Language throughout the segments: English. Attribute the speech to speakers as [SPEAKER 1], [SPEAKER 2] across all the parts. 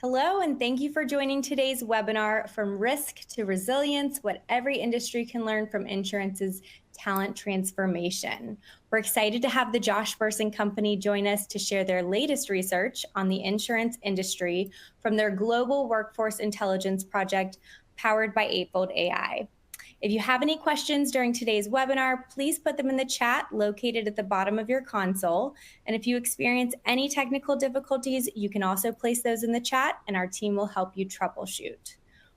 [SPEAKER 1] Hello, and thank you for joining today's webinar, From Risk to Resilience, What Every Industry Can Learn from Insurance's Talent Transformation. We're excited to have the Josh Bersin Company join us to share their latest research on the insurance industry from their Global Workforce Intelligence Project powered by Eightfold AI. If you have any questions during today's webinar, please put them in the chat located at the bottom of your console. And if you experience any technical difficulties, you can also place those in the chat and our team will help you troubleshoot.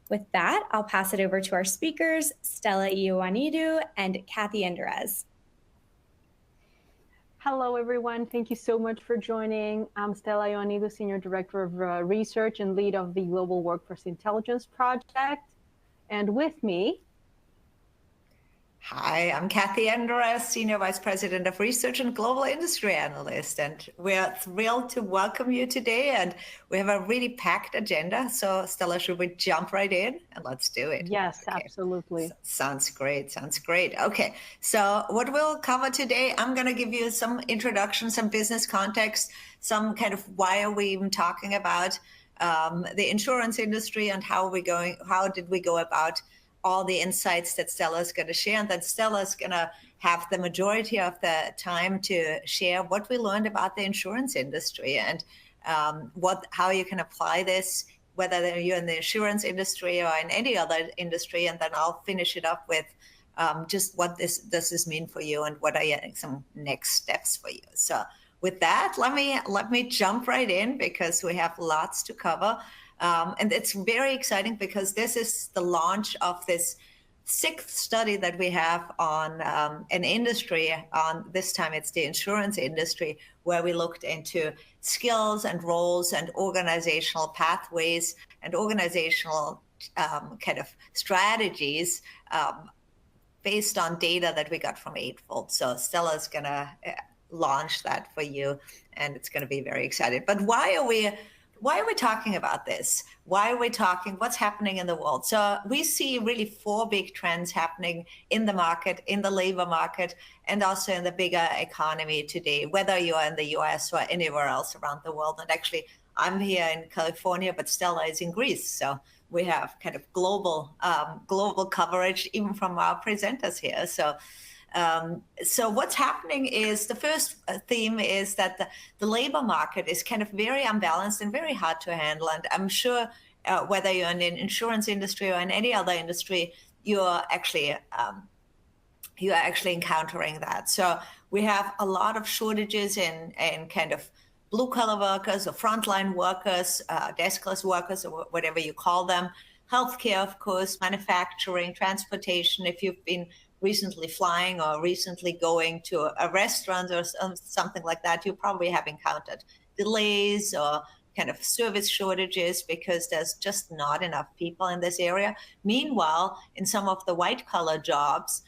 [SPEAKER 1] With that, I'll pass it over to our speakers, Stella Ioannidou and Kathi Enderes.
[SPEAKER 2] Hello, everyone. Thank you so much for joining. I'm Stella Ioannidou, Senior Director of Research and lead of the Global Workforce Intelligence Project. And with me,
[SPEAKER 3] hi, I'm Kathi Enderes, Senior Vice President of Research and Global Industry Analyst. And we're thrilled to welcome you today. And we have a really packed agenda. So Stella, should we jump right in? And let's do it.
[SPEAKER 2] Yes, okay. Absolutely.
[SPEAKER 3] Sounds great. Sounds great. Okay. So what we'll cover today, I'm going to give you some introduction, some business context, some kind of why are we even talking about the insurance industry and how did we go about all the insights that Stella is going to share, and then Stella is going to have the majority of the time to share what we learned about the insurance industry and how you can apply this, whether you're in the insurance industry or in any other industry, and then I'll finish it up with just what does this mean for you and what are some next steps for you. So with that, let me jump right in because we have lots to cover. And it's very exciting because this is the launch of this 6th study that we have on an industry. This time it's the insurance industry, where we looked into skills and roles and organizational pathways and organizational kind of strategies based on data that we got from Eightfold. So Stella's going to launch that for you, and it's going to be very exciting. But why are we talking about this? Why are we talking? What's happening in the world? So we see really 4 big trends happening in the market, in the labor market, and also in the bigger economy today, whether you are in the US or anywhere else around the world. And actually, I'm here in California, but Stella is in Greece. So we have kind of global coverage, even from our presenters here. So what's happening is the first theme is that the labor market is kind of very unbalanced and very hard to handle. And I'm sure whether you're in the insurance industry or in any other industry, you're actually encountering that. So we have a lot of shortages in kind of blue-collar workers or frontline workers, deskless workers, or whatever you call them. Healthcare, of course, manufacturing, transportation. If you've been recently flying or recently going to a restaurant or something like that, you probably have encountered delays or kind of service shortages because there's just not enough people in this area. Meanwhile, in some of the white-collar jobs,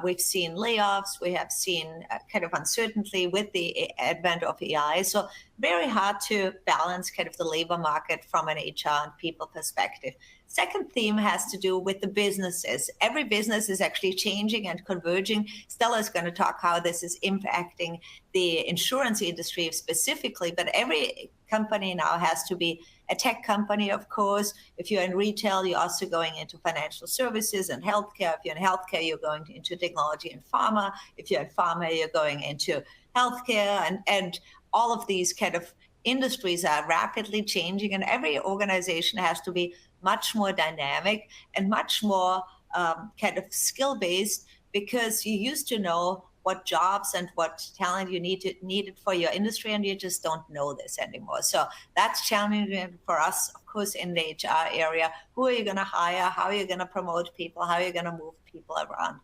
[SPEAKER 3] we've seen layoffs, we have seen kind of uncertainty with the advent of AI. So very hard to balance kind of the labor market from an HR and people perspective. Second theme has to do with the businesses. Every business is actually changing and converging. Stella is going to talk how this is impacting the insurance industry specifically, but every company now has to be a tech company, of course. If you're in retail, you're also going into financial services and healthcare. If you're in healthcare, you're going into technology and pharma. If you're in pharma, you're going into healthcare. And all of these kind of industries are rapidly changing, and every organization has to be much more dynamic and much more kind of skill-based, because you used to know what jobs and what talent you needed for your industry, and you just don't know this anymore. So that's challenging for us, of course, in the HR area. Who are you going to hire? How are you going to promote people? How are you going to move people around?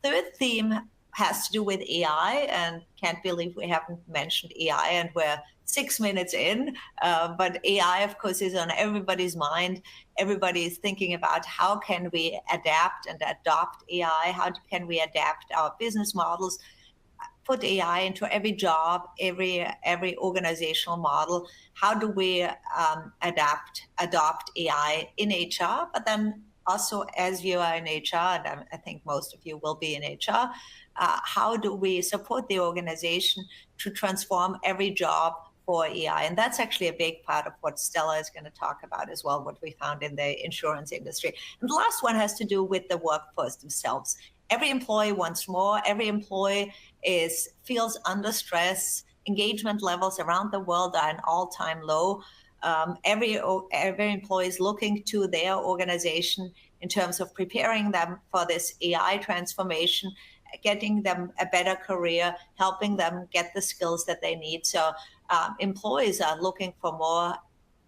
[SPEAKER 3] Third theme has to do with AI, and can't believe we haven't mentioned AI, and we're 6 minutes in, but AI, of course, is on everybody's mind. Everybody is thinking about how can we adapt and adopt AI, how can we adapt our business models, put AI into every job, every organizational model. How do we adopt AI in HR, but then also as you are in HR, and I think most of you will be in HR, how do we support the organization to transform every job for AI. And that's actually a big part of what Stella is going to talk about as well, what we found in the insurance industry. And the last one has to do with the workforce themselves. Every employee wants more. Every employee feels under stress. Engagement levels around the world are an all-time low. Every employee is looking to their organization in terms of preparing them for this AI transformation, getting them a better career, helping them get the skills that they need. So employees are looking for more,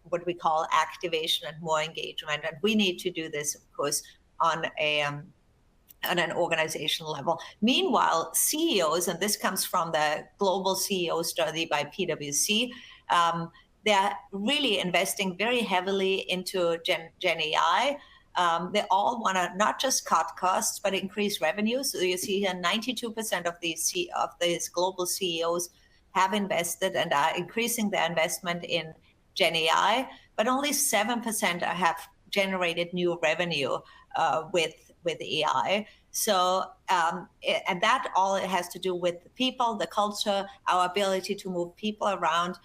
[SPEAKER 3] what we call activation and more engagement. And we need to do this, of course, on an organizational level. Meanwhile, CEOs, and this comes from the global CEO study by PwC, they're really investing very heavily into Gen AI. They all want to not just cut costs, but increase revenue. So you see here 92% of these global CEOs have invested and are increasing their investment in Gen AI, but only 7% have generated new revenue with AI. So, and that all has to do with the people, the culture, our ability to move people around,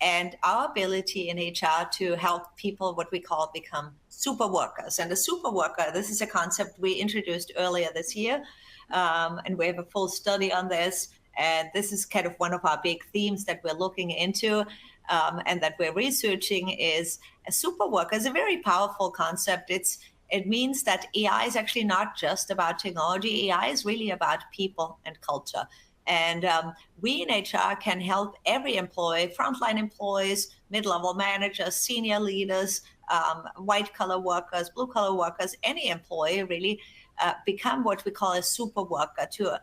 [SPEAKER 3] and our ability in HR to help people, what we call, become super workers. And a super worker, this is a concept we introduced earlier this year, and we have a full study on this. And this is kind of one of our big themes that we're looking into and that we're researching. Is a super worker is a very powerful concept. It means that AI is actually not just about technology. AI is really about people and culture. And we in HR can help every employee, frontline employees, mid-level managers, senior leaders, white-collar workers, blue-collar workers, any employee really become what we call a super worker, to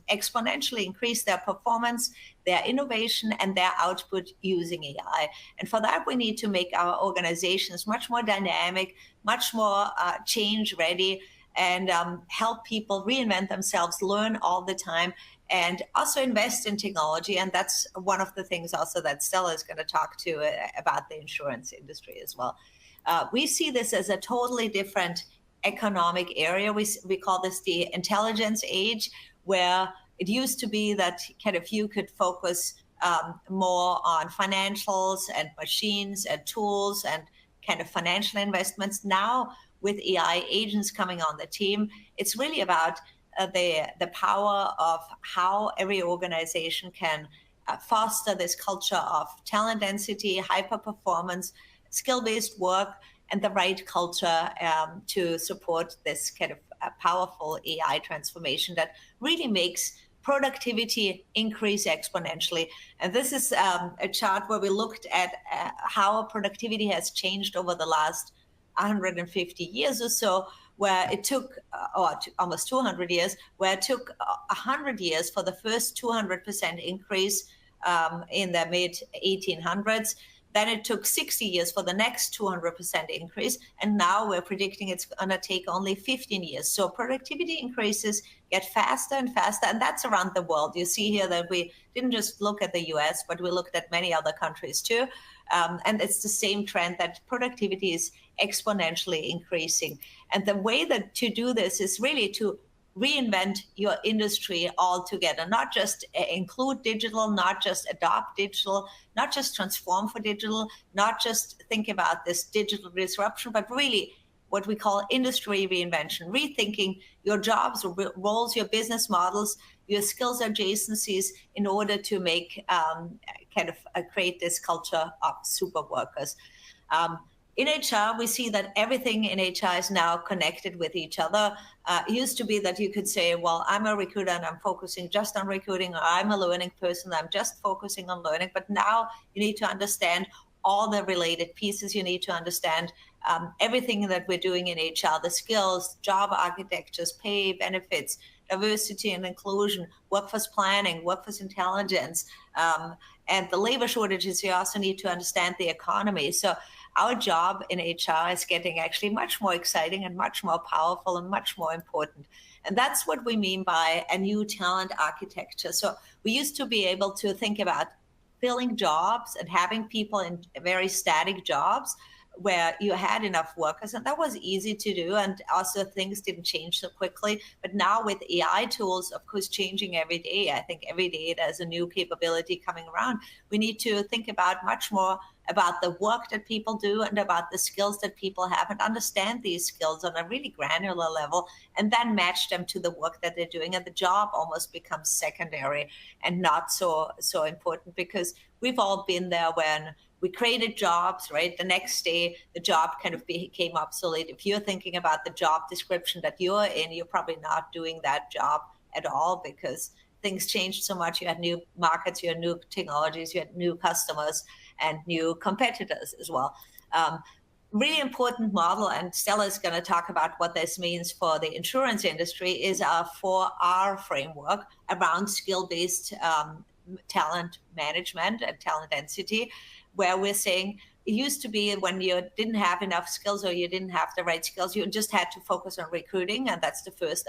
[SPEAKER 3] exponentially increase their performance, their innovation, and their output using AI. And for that, we need to make our organizations much more dynamic, much more change ready, and help people reinvent themselves, learn all the time, and also invest in technology. And that's one of the things also that Stella is going to talk to about the insurance industry as well. We see this as a totally different economic area. We call this the intelligence age, where it used to be that kind of you could focus more on financials and machines and tools and kind of financial investments. Now, with AI agents coming on the team, it's really about the power of how every organization can foster this culture of talent density, hyper performance, skill-based work, and the right culture to support this kind of powerful AI transformation that really makes productivity increase exponentially. And this is a chart where we looked at how productivity has changed over the last 150 years or so, where it took, almost 200 years, where it took 100 years for the first 200% increase in the mid-1800s. Then it took 60 years for the next 200% increase. And now we're predicting it's going to take only 15 years. So productivity increases get faster and faster. And that's around the world. You see here that we didn't just look at the US, but we looked at many other countries too. And it's the same trend that productivity is exponentially increasing. And the way that to do this is really to reinvent your industry altogether, not just include digital, not just adopt digital, not just transform for digital, not just think about this digital disruption, but really what we call industry reinvention, rethinking your jobs, roles, your business models, your skills adjacencies in order to make create this culture of super workers. In HR, we see that everything in HR is now connected with each other. It used to be that you could say, well, I'm a recruiter and I'm focusing just on recruiting, or I'm a learning person, I'm just focusing on learning. But now you need to understand all the related pieces. You need to understand everything that we're doing in HR, the skills, job architectures, pay, benefits, diversity and inclusion, workforce planning, workforce intelligence, and the labor shortages. You also need to understand the economy. So our job in HR is getting actually much more exciting and much more powerful and much more important. And that's what we mean by a new talent architecture. So we used to be able to think about filling jobs and having people in very static jobs. where you had enough workers, and that was easy to do, and also things didn't change so quickly. But now with AI tools, of course, changing every day, I think every day there's a new capability coming around. We need to think about much more about the work that people do and about the skills that people have, and understand these skills on a really granular level, and then match them to the work that they're doing. And the job almost becomes secondary and not so important, because we've all been there when we created jobs, right? The next day, the job kind of became obsolete. If you're thinking about the job description that you're in, you're probably not doing that job at all, because things changed so much. You had new markets, you had new technologies, you had new customers and new competitors as well. Really important model, and Stella is going to talk about what this means for the insurance industry, is our 4R framework around skill-based talent management and talent density, where we're saying it used to be when you didn't have enough skills or you didn't have the right skills, you just had to focus on recruiting, and that's the first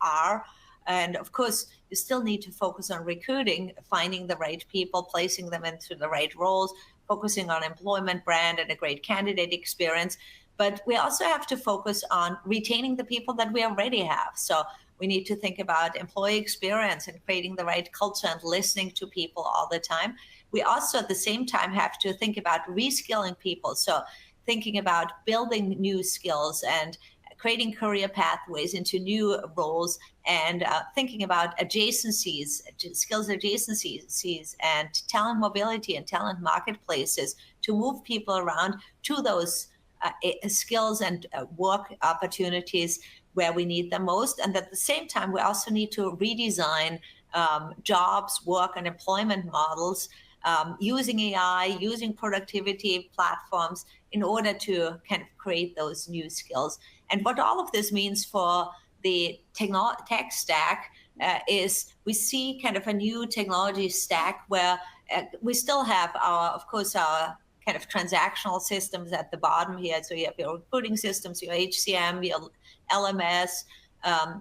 [SPEAKER 3] R. And of course, you still need to focus on recruiting, finding the right people, placing them into the right roles, focusing on employment brand and a great candidate experience. But we also have to focus on retaining the people that we already have. So we need to think about employee experience and creating the right culture and listening to people all the time. We also at the same time have to think about reskilling people. So thinking about building new skills and creating career pathways into new roles, and thinking about adjacencies, skills adjacencies, and talent mobility and talent marketplaces to move people around to those skills and work opportunities where we need them most. And at the same time, we also need to redesign jobs, work, and employment models using AI, using productivity platforms in order to kind of create those new skills. And what all of this means for the tech stack is we see kind of a new technology stack where we still have our kind of transactional systems at the bottom here. So you have your recruiting systems, your HCM, your LMS,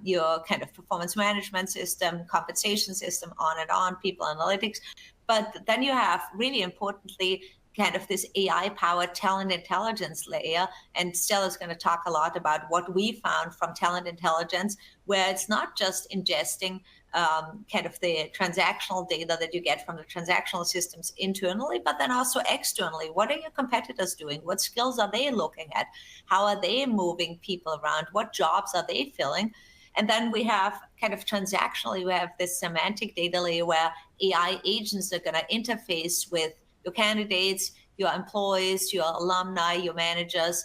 [SPEAKER 3] your kind of performance management system, compensation system, on and on, people analytics. But then you have, really importantly, kind of this AI-powered talent intelligence layer. And Stella's going to talk a lot about what we found from talent intelligence, where it's not just ingesting kind of the transactional data that you get from the transactional systems internally, but then also externally. What are your competitors doing? What skills are they looking at? How are they moving people around? What jobs are they filling? And then we have kind of transactionally, we have this semantic data layer where AI agents are going to interface with your candidates, your employees, your alumni, your managers,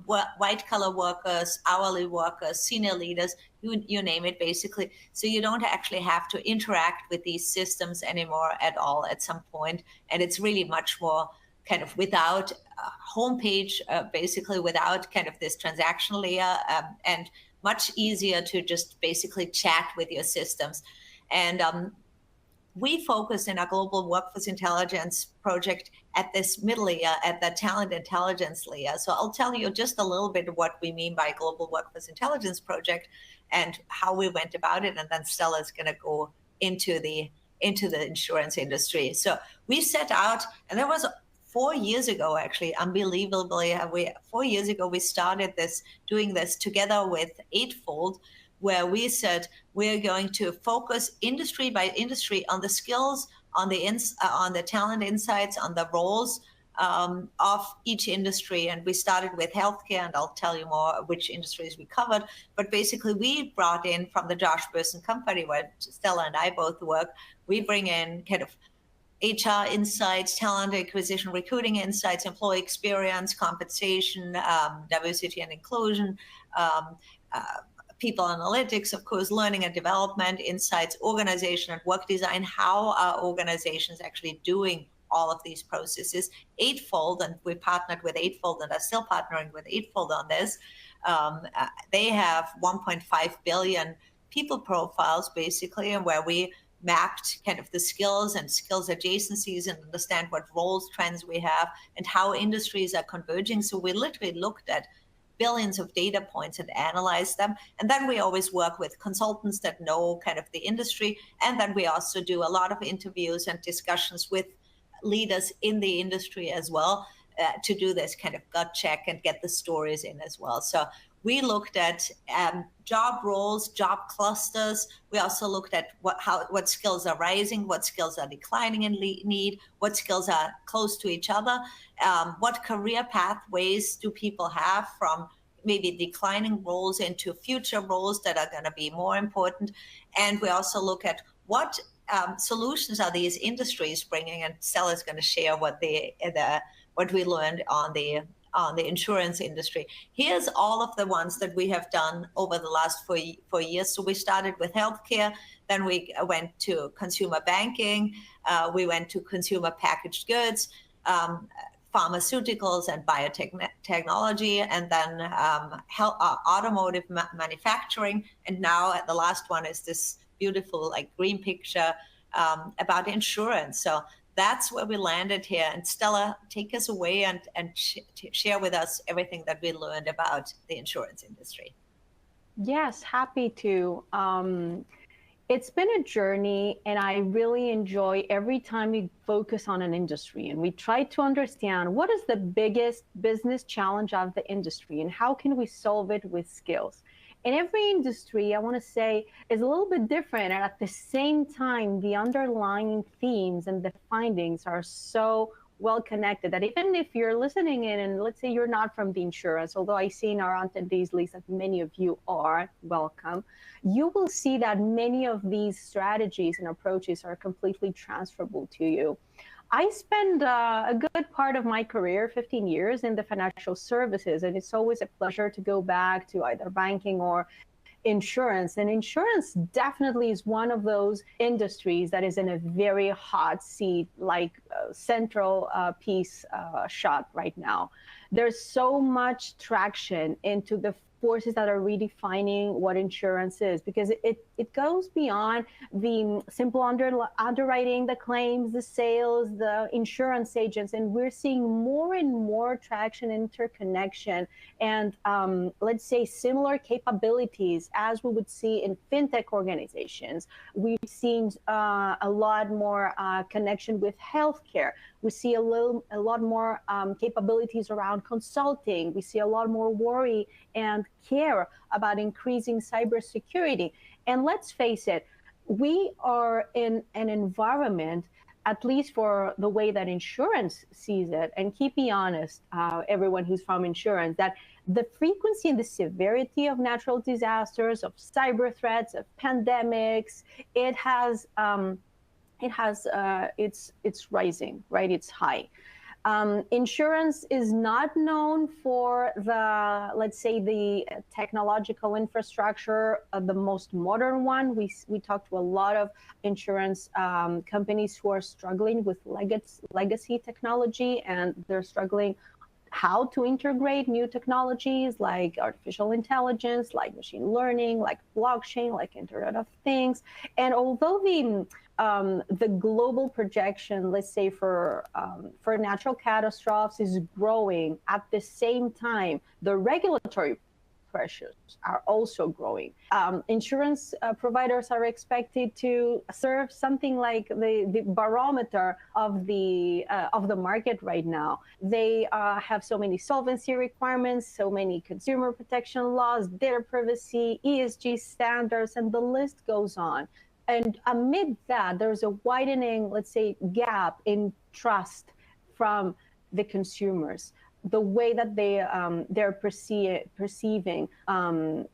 [SPEAKER 3] white-collar workers, hourly workers, senior leaders, you name it, basically. So you don't actually have to interact with these systems anymore at all at some point. And it's really much more kind of without a homepage, basically without kind of this transactional layer, and much easier to just basically chat with your systems. And we focus in our global workforce intelligence project at this middle layer, at the talent intelligence layer. So I'll tell you just a little bit of what we mean by global workforce intelligence project and how we went about it. And then Stella is going to go into the insurance industry. So we set out, and that was 4 years ago, actually, unbelievably. 4 years ago, we started doing this together with Eightfold, where we said we're going to focus industry by industry on the skills, on the talent insights, on the roles of each industry. And we started with healthcare, and I'll tell you more which industries we covered. But basically, we brought in from the Josh Bersin company, where Stella and I both work, we bring in kind of HR insights, talent acquisition, recruiting insights, employee experience, compensation, diversity and inclusion, people analytics, of course, learning and development, insights, organization and work design, how are organizations actually doing all of these processes. Eightfold, and we partnered with Eightfold and are still partnering with Eightfold on this. They have 1.5 billion people profiles, basically, and where we mapped kind of the skills and skills adjacencies and understand what roles trends we have and how industries are converging. So we literally looked at billions of data points and analyze them. And then we always work with consultants that know kind of the industry. And then we also do a lot of interviews and discussions with leaders in the industry as well, to do this kind of gut check and get the stories in as well. So we looked at job roles, job clusters. We also looked at what skills are rising, what skills are declining in need, what skills are close to each other, what career pathways do people have from maybe declining roles into future roles that are going to be more important. And we also look at what solutions are these industries bringing, and Stella's going to share what we learned on the insurance industry. Here's all of the ones that we have done over the last 4 years. So we started with healthcare, then we went to consumer banking, we went to consumer packaged goods, pharmaceuticals and biotechnology, and then automotive manufacturing. And now the last one is this beautiful green picture about insurance. So that's where we landed here. And Stella, take us away and share with us everything that we learned about the insurance industry.
[SPEAKER 2] Yes, happy to. It's been a journey, and I really enjoy every time we focus on an industry and we try to understand what is the biggest business challenge of the industry and how can we solve it with skills. And every industry, I want to say, is a little bit different. And at the same time, the underlying themes and the findings are so well connected that even if you're listening in and let's say you're not from the insurance, although I see in our attendees list that many of you are, welcome, you will see that many of these strategies and approaches are completely transferable to you. I spent a good part of my career, 15 years, in the financial services, and it's always a pleasure to go back to either banking or insurance. And insurance definitely is one of those industries that is in a very hot seat, like central piece shot right now. There's so much traction into the forces that are redefining what insurance is, because it goes beyond the simple underwriting, the claims, the sales, the insurance agents, and we're seeing more and more traction, interconnection, and let's say similar capabilities as we would see in fintech organizations. We've seen a lot more connection with healthcare. We see a lot more capabilities around consulting. We see a lot more worry and care about increasing cybersecurity. And let's face it, we are in an environment, at least for the way that insurance sees it, and keep me honest, everyone who's from insurance, that the frequency and the severity of natural disasters, of cyber threats, of pandemics, it's rising, right? It's high. Insurance is not known for the, let's say, the technological infrastructure, the most modern one. We talked to a lot of insurance companies who are struggling with legacy technology, and they're struggling how to integrate new technologies like artificial intelligence, like machine learning, like blockchain, like Internet of Things. And although the global projection, let's say for natural catastrophes, is growing, at the same time, the regulatory pressures are also growing. Insurance providers are expected to serve something like the barometer of the market right now. They have so many solvency requirements, so many consumer protection laws, data privacy, ESG standards, and the list goes on. And amid that, there's a widening, let's say, gap in trust from the consumers, the way that they're perceiving,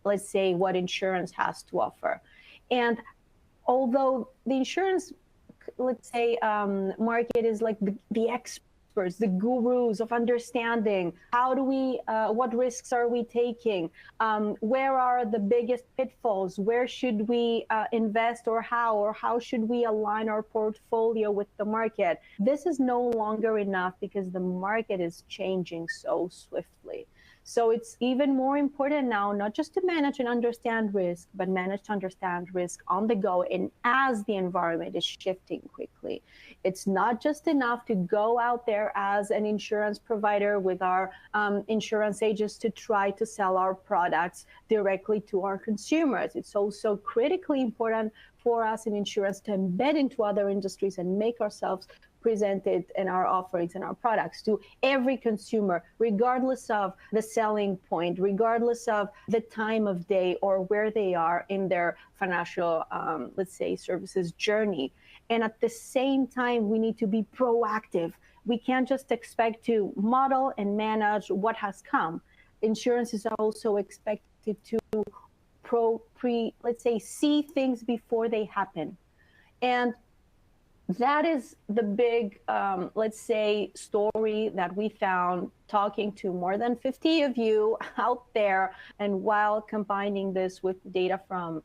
[SPEAKER 2] let's say, what insurance has to offer. And although the insurance, let's say, market is like the experts, the gurus of understanding, how do we, what risks are we taking? Where are the biggest pitfalls? Where should we invest, or how should we align our portfolio with the market? This is no longer enough because the market is changing so swiftly. So it's even more important now, not just to manage and understand risk, but manage to understand risk on the go and as the environment is shifting quickly. It's not just enough to go out there as an insurance provider with our insurance agents to try to sell our products directly to our consumers. It's also critically important for us in insurance to embed into other industries and make ourselves present it in our offerings and our products to every consumer, regardless of the selling point, regardless of the time of day or where they are in their financial, let's say, services journey. And at the same time, we need to be proactive. We can't just expect to model and manage what has come. Insurance is also expected to let's say, see things before they happen. And that is the big, let's say, story that we found talking to more than 50 of you out there, and while combining this with data from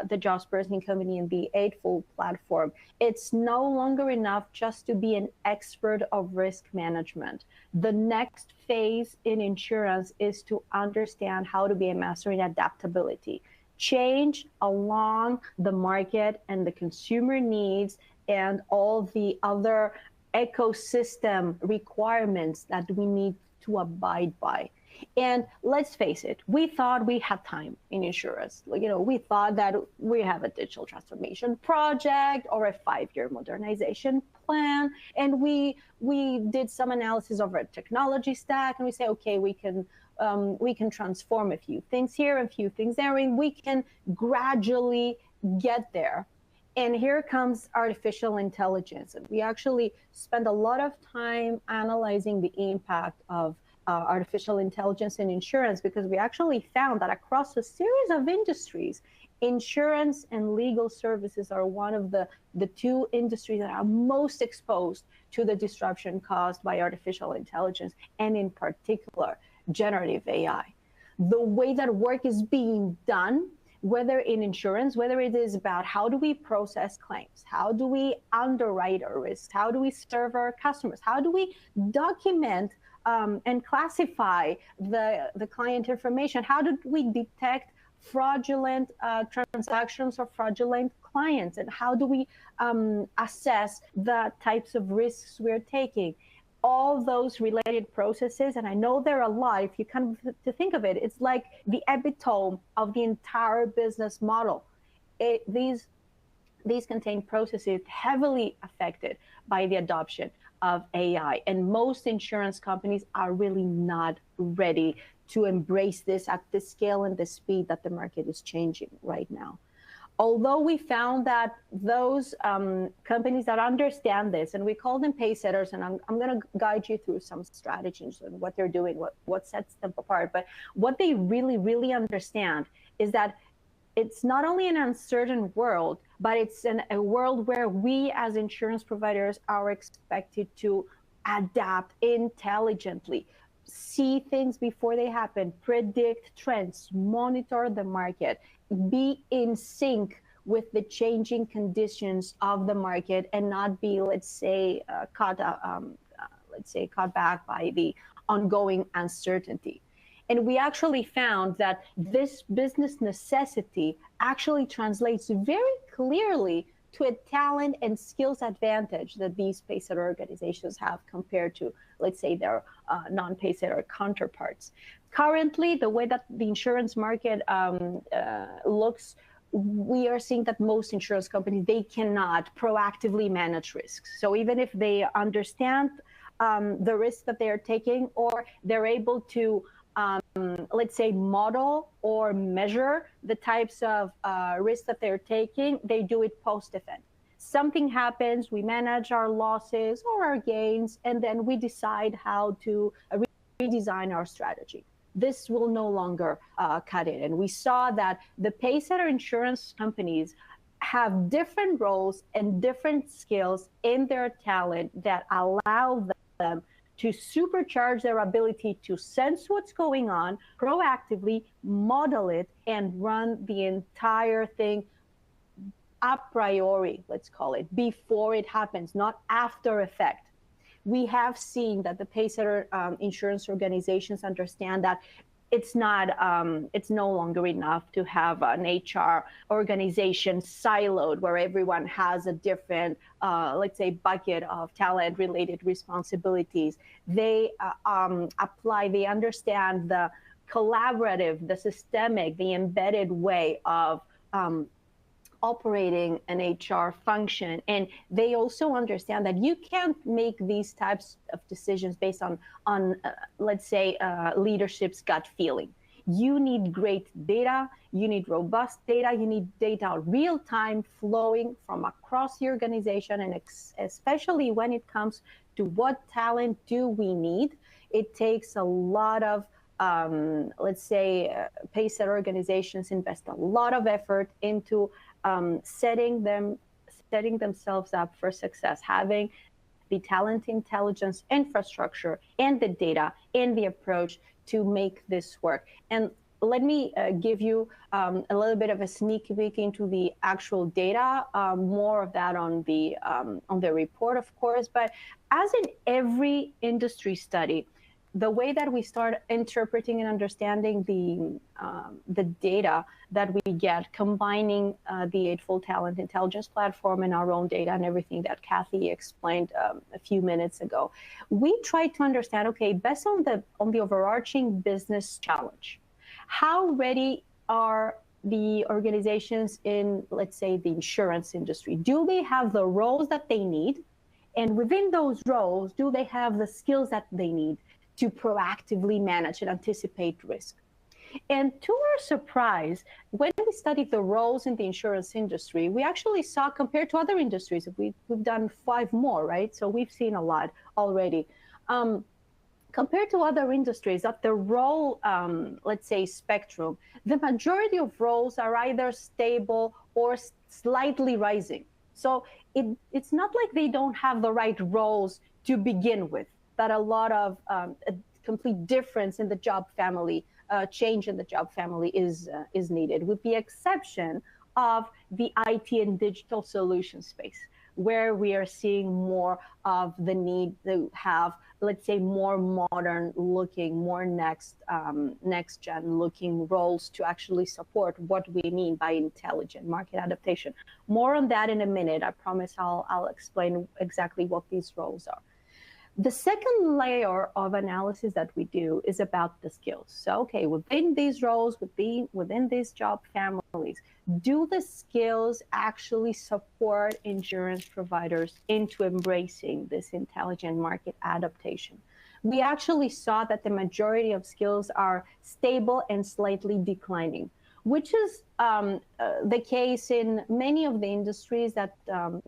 [SPEAKER 2] the Josh Bersin company and the Eightfold platform, it's no longer enough just to be an expert of risk management. The next phase in insurance is to understand how to be a master in adaptability. Change along the market and the consumer needs and all the other ecosystem requirements that we need to abide by. And let's face it, we thought we had time in insurance. We thought that we have a digital transformation project or a 5-year modernization plan. And we did some analysis of our technology stack, and we say, okay, we can transform a few things here, a few things there, and we can gradually get there. And here comes artificial intelligence. And we actually spend a lot of time analyzing the impact of artificial intelligence in insurance, because we actually found that across a series of industries, insurance and legal services are one of the two industries that are most exposed to the disruption caused by artificial intelligence, and in particular, generative AI. The way that work is being done, whether in insurance, whether it is about how do we process claims, how do we underwrite our risks, how do we serve our customers, how do we document and classify the client information, how do we detect fraudulent transactions or fraudulent clients, and how do we assess the types of risks we're taking. All those related processes, and I know there are a lot, if you come to think of it, it's like the epitome of the entire business model. These contain processes heavily affected by the adoption of AI, and most insurance companies are really not ready to embrace this at the scale and the speed that the market is changing right now. Although we found that those companies that understand this, and we call them pacesetters, and I'm going to guide you through some strategies and what they're doing, what sets them apart. But what they really, really understand is that it's not only an uncertain world, but it's a world where we as insurance providers are expected to adapt intelligently, see things before they happen, predict trends, monitor the market, be in sync with the changing conditions of the market, and not be, let's say, caught back by the ongoing uncertainty. And we actually found that this business necessity actually translates very clearly to a talent and skills advantage that these pacesetter organizations have compared to, let's say, their non-pacesetter counterparts. Currently, the way that the insurance market looks, we are seeing that most insurance companies, they cannot proactively manage risks. So even if they understand the risks that they are taking, or they're able to, let's say, model or measure the types of risks that they're taking, they do it post-event. Something happens, we manage our losses or our gains, and then we decide how to redesign our strategy. This will no longer cut it. And we saw that the pacesetter insurance companies have different roles and different skills in their talent that allow them to supercharge their ability to sense what's going on, proactively model it, and run the entire thing a priori, let's call it, before it happens, not after effect. We have seen that the pacesetter insurance organizations understand that it's no longer enough to have an HR organization siloed where everyone has a different, let's say, bucket of talent-related responsibilities. They they understand the collaborative, the systemic, the embedded way of operating an HR function, and they also understand that you can't make these types of decisions based on let's say, leadership's gut feeling. You need great data, you need robust data, you need data real time flowing from across the organization, and especially when it comes to what talent do we need. It takes a lot of let's say, pacesetter organizations invest a lot of effort into setting themselves up for success, having the talent intelligence infrastructure and the data and the approach to make this work. And let me give you a little bit of a sneak peek into the actual data, more of that on the report, of course. But as in every industry study, the way that we start interpreting and understanding the data that we get, combining the Eightfold Talent Intelligence Platform and our own data and everything that Kathi explained a few minutes ago, we try to understand, okay, based on the overarching business challenge, how ready are the organizations in, let's say, the insurance industry? Do they have the roles that they need? And within those roles, do they have the skills that they need to proactively manage and anticipate risk? And to our surprise, when we studied the roles in the insurance industry, we actually saw, compared to other industries, we've done 5 more, right? So we've seen a lot already. Compared to other industries, at the role, let's say, spectrum, the majority of roles are either stable or slightly rising. So it's not like they don't have the right roles to begin with, that a lot of a complete difference in the job family, change in the job family is needed, with the exception of the IT and digital solution space, where we are seeing more of the need to have, let's say, more modern looking, more next gen looking roles to actually support what we mean by intelligent market adaptation. More on that in a minute. I promise I'll explain exactly what these roles are. The second layer of analysis that we do is about the skills. So, okay, within these roles, within these job families, do the skills actually support insurance providers into embracing this intelligent market adaptation? We actually saw that the majority of skills are stable and slightly declining, which is the case in many of the industries that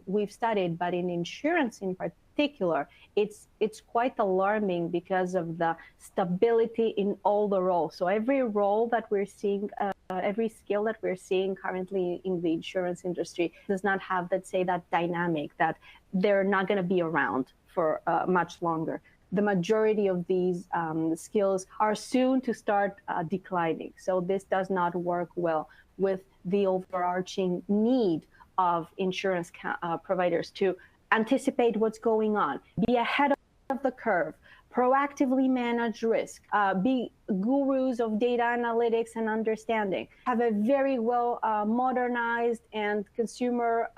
[SPEAKER 2] we've studied, but in insurance in particular, it's quite alarming because of the stability in all the roles. So every role that we're seeing, every skill that we're seeing currently in the insurance industry does not have, let's say, that dynamic, that they're not going to be around for much longer. The majority of these skills are soon to start declining. So this does not work well with the overarching need of insurance providers to anticipate what's going on, be ahead of the curve, proactively manage risk, be gurus of data analytics and understanding, have a very well modernized and consumer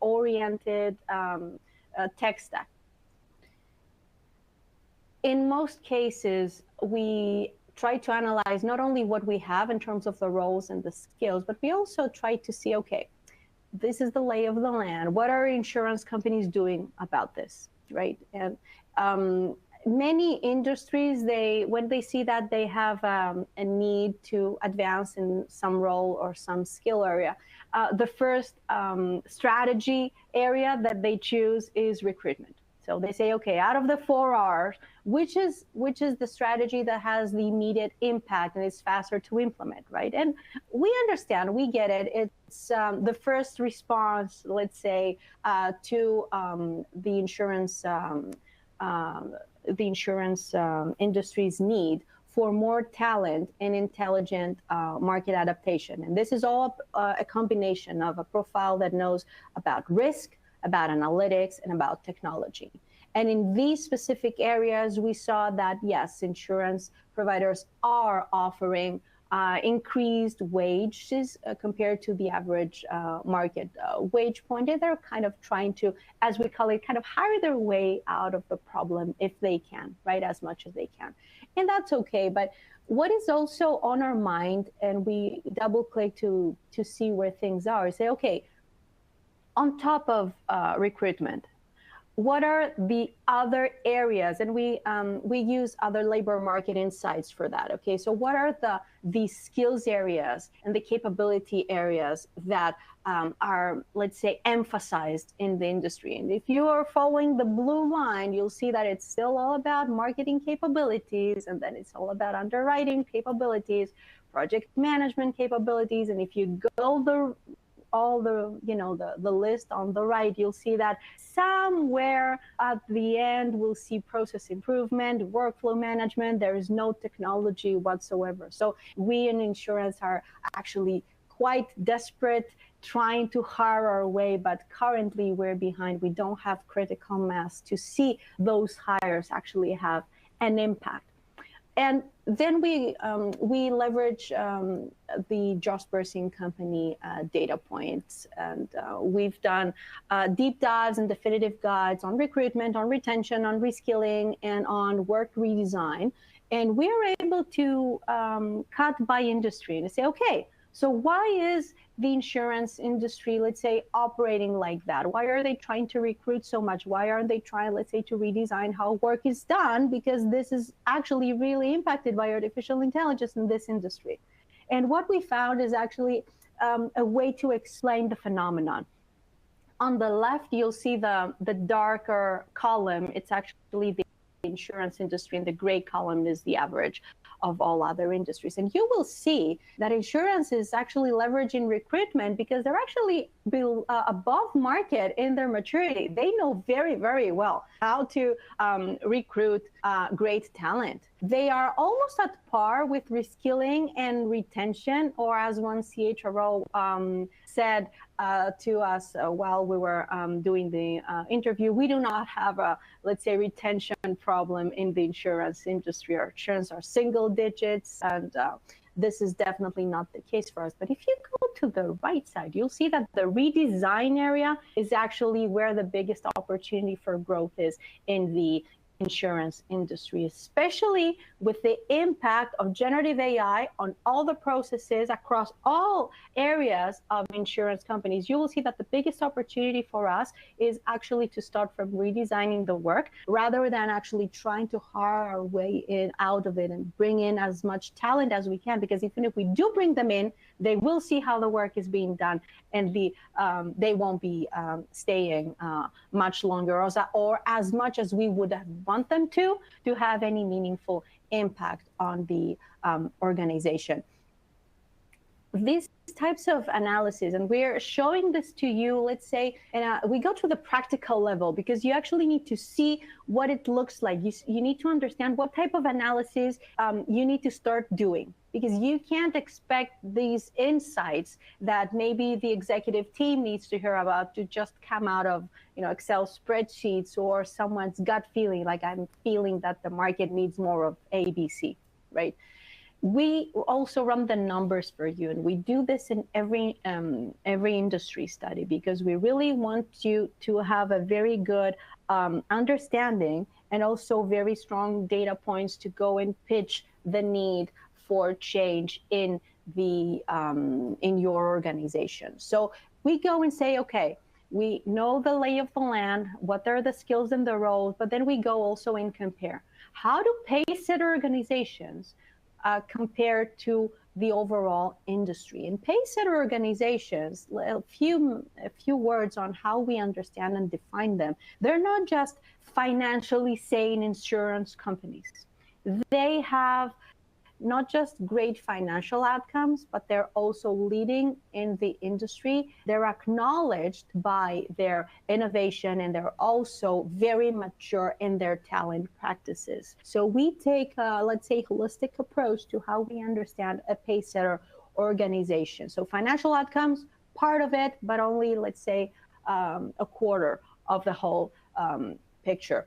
[SPEAKER 2] oriented tech stack. In most cases, we try to analyze not only what we have in terms of the roles and the skills, but we also try to see, okay, this is the lay of the land. What are insurance companies doing about this, right? And many industries, when they see that they have a need to advance in some role or some skill area, the first strategy area that they choose is recruitment. So they say, okay, out of the 4 R's, which is the strategy that has the immediate impact and is faster to implement, right? And we understand, we get it. It's the first response, let's say, to the insurance industry's need for more talent and intelligent market adaptation. And this is all a combination of a profile that knows about risk, about analytics, and about technology. And in these specific areas, we saw that, yes, insurance providers are offering increased wages compared to the average market wage point. And they're kind of trying to, as we call it, kind of hire their way out of the problem if they can, right, as much as they can. And that's okay. But what is also on our mind, and we double click to see where things are, say, okay, on top of recruitment, what are the other areas? And we use other labor market insights for that. Okay, so what are the skills areas and the capability areas that are, let's say, emphasized in the industry? And if you are following the blue line, you'll see that it's still all about marketing capabilities, and then it's all about underwriting capabilities, project management capabilities. And if you go all the list on the right, you'll see that somewhere at the end we'll see process improvement, workflow management. There is no technology whatsoever. So we in insurance are actually quite desperate, trying to hire our way, but currently we're behind. We don't have critical mass to see those hires actually have an impact. And then we leverage the Bersin company data points, and we've done deep dives and definitive guides on recruitment, on retention, on reskilling, and on work redesign. And we're able to cut by industry and say, okay, so why is the insurance industry, let's say, operating like that? Why are they trying to recruit so much? Why aren't they trying, let's say, to redesign how work is done? Because this is actually really impacted by artificial intelligence in this industry. And what we found is actually a way to explain the phenomenon. On the left, you'll see the darker column. It's actually the insurance industry, and the gray column is the average of all other industries. And you will see that insurance is actually leveraging recruitment because they're actually above market in their maturity. They know very, very well how to recruit great talent. They are almost at par with reskilling and retention, or as one CHRO said to us while we were doing the interview, we do not have a, let's say, retention problem in the insurance industry. Our churns are single digits, and this is definitely not the case for us. But if you go to the right side, you'll see that the redesign area is actually where the biggest opportunity for growth is in the insurance industry, especially with the impact of generative AI on all the processes across all areas of insurance companies. You will see that the biggest opportunity for us is actually to start from redesigning the work rather than actually trying to hire our way in out of it and bring in as much talent as we can, because even if we do bring them in, they will see how the work is being done, and they won't be staying much longer or as much as we would want them to have any meaningful impact on the organization. These types of analysis, and we're showing this to you, let's say, and we go to the practical level because you actually need to see what it looks like. You need to understand what type of analysis you need to start doing, because you can't expect these insights that maybe the executive team needs to hear about to just come out of Excel spreadsheets or someone's gut feeling, like I'm feeling that the market needs more of ABC, right? We also run the numbers for you, and we do this in every industry study because we really want you to have a very good understanding and also very strong data points to go and pitch the need for change in your organization. So we go and say, okay, we know the lay of the land, what are the skills and the roles, but then we go also and compare. How do pacesetter organizations compare to the overall industry? And pacesetter organizations, a few words on how we understand and define them. They're not just financially sane insurance companies. They have not just great financial outcomes, but they're also leading in the industry. They're acknowledged by their innovation, and they're also very mature in their talent practices. So we take, let's say, holistic approach to how we understand a pacesetter organization. So financial outcomes, part of it, but only, let's say, a quarter of the whole picture.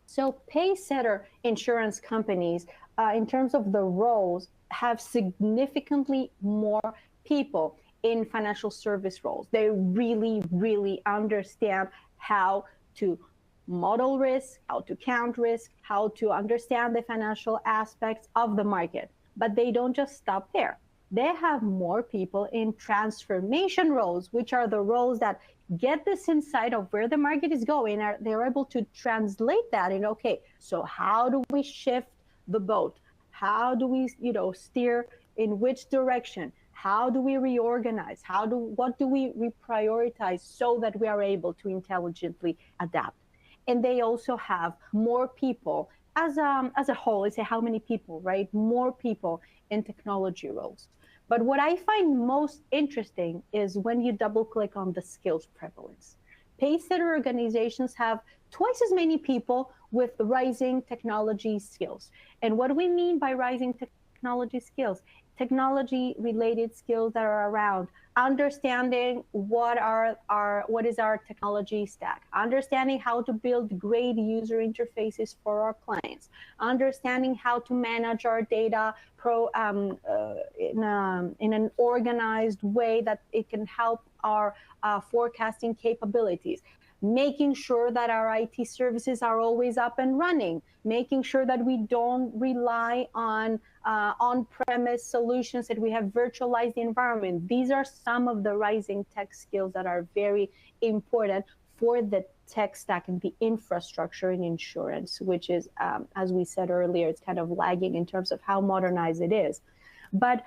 [SPEAKER 2] So pacesetter insurance companies in terms of the roles, have significantly more people in financial service roles. They really, really understand how to model risk, how to count risk, how to understand the financial aspects of the market. But they don't just stop there. They have more people in transformation roles, which are the roles that get this insight of where the market is going. They're able to translate that in, okay, so how do we shift the boat? How do we, steer in which direction? How do we reorganize? What do we reprioritize so that we are able to intelligently adapt? And they also have more people as a whole. I say how many people, right? More people in technology roles. But what I find most interesting is when you double click on the skills prevalence. Pacesetter organizations have twice as many people with rising technology skills. And what do we mean by rising technology skills? Technology-related skills that are around understanding what is our technology stack, understanding how to build great user interfaces for our clients, understanding how to manage our data in an organized way that it can help our forecasting capabilities, making sure that our IT services are always up and running, making sure that we don't rely on on-premise solutions, that we have virtualized the environment. These are some of the rising tech skills that are very important for the tech stack and the infrastructure in insurance, which is, as we said earlier, it's kind of lagging in terms of how modernized it is. But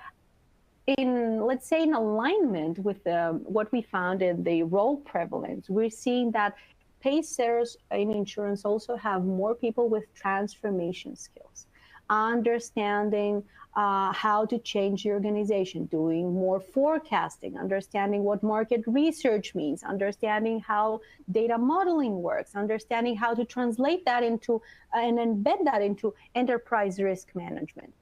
[SPEAKER 2] let's say in alignment with what we found in the role prevalence, we're seeing that pacesetters in insurance also have more people with transformation skills, understanding how to change the organization, doing more forecasting, understanding what market research means, understanding how data modeling works, understanding how to translate that into and embed that into enterprise risk management.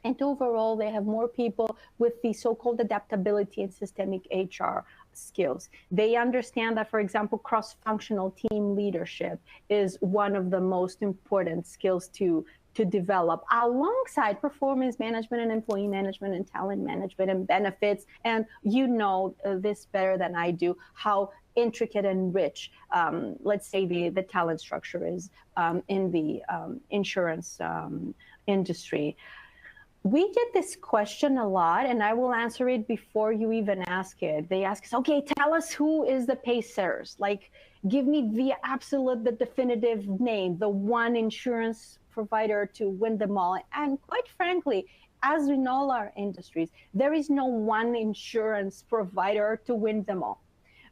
[SPEAKER 2] And overall, they have more people with the so-called adaptability and systemic HR skills. They understand that, for example, cross-functional team leadership is one of the most important skills to develop alongside performance management and employee management and talent management and benefits. And you know this better than I do, how intricate and rich, let's say, the talent structure is in the insurance industry. We get this question a lot, and I will answer it before you even ask it. They ask us, okay, tell us who is the pacesetters. Like, give me the definitive name, the one insurance provider to win them all. And quite frankly, as in all our industries, there is no one insurance provider to win them all.